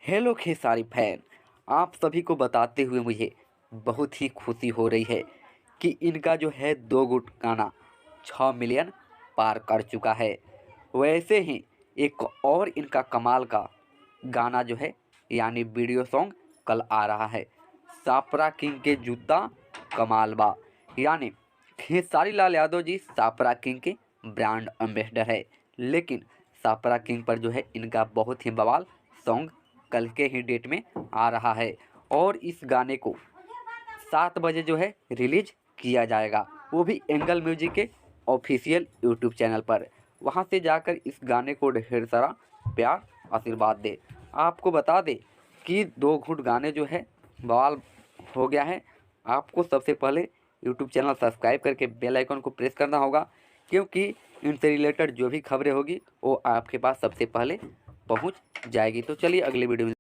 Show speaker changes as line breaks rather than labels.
Hello Khesari fan, आप सभी को बताते हुए मुझे बहुत ही खुशी हो रही है कि इनका जो है दो गुट गाना 6 मिलियन पार कर चुका है। वैसे ही एक और इनका कमाल का गाना जो है यानी वीडियो सॉन्ग कल आ रहा है। सापरा किंग के जूता कमाल बा, यानी खेसारी लाल यादव जी सापरा किंग के ब्रांड एम्बेसडर है, लेकिन सापरा किंग पर जो है इनका बहुत ही बवाल सॉन्ग कल के ही डेट में आ रहा है और इस गाने को 7 बजे जो है रिलीज किया जाएगा, वो भी एंगल म्यूजिक के ऑफिशियल यूट्यूब चैनल पर। वहां से जाकर इस गाने को ढेर सारा प्यार आशीर्वाद दे। आपको बता दे कि दो घुट गाने जो है बवाल हो गया है। आपको सबसे पहले यूट्यूब चैनल सब्सक्राइब करके बेल आइकन को प्रेस करना होगा, क्योंकि इनसे रिलेटेड जो भी खबरें होगी वो आपके पास सबसे पहले पहुंच जाएगी। तो चलिए अगले वीडियो में